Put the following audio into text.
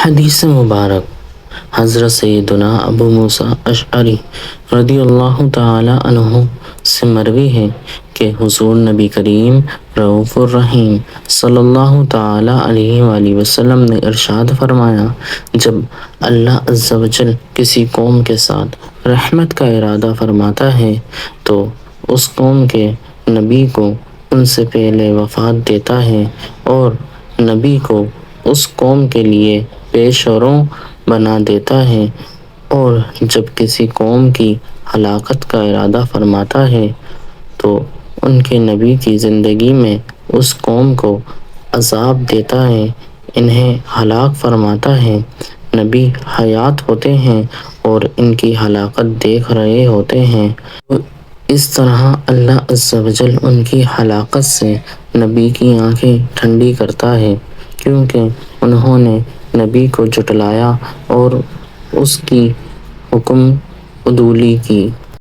حدیث مبارک حضرت سیدنا ابو موسیٰ اشعری رضی اللہ تعالی عنہ سے مروی ہے کہ حضور نبی کریم رؤوف الرحیم صلی اللہ تعالی علیہ وآلہ وسلم نے ارشاد فرمایا، جب اللہ عز و جل کسی قوم کے ساتھ رحمت کا ارادہ فرماتا ہے تو اس قوم کے نبی کو ان سے پہلے وفات دیتا ہے اور نبی کو اس قوم کے لیے پیش رو بنا دیتا ہے، اور جب کسی قوم کی ہلاکت کا ارادہ فرماتا ہے تو ان کے نبی کی زندگی میں اس قوم کو عذاب دیتا ہے، انہیں ہلاک فرماتا ہے۔ نبی حیات ہوتے ہیں اور ان کی ہلاکت دیکھ رہے ہوتے ہیں، تو اس طرح اللہ عز و جل ان کی ہلاکت سے نبی کی آنکھیں ٹھنڈی کرتا ہے، کیونکہ انہوں نے نبی کو جھٹلایا اور اس کی حکم عدولی کی۔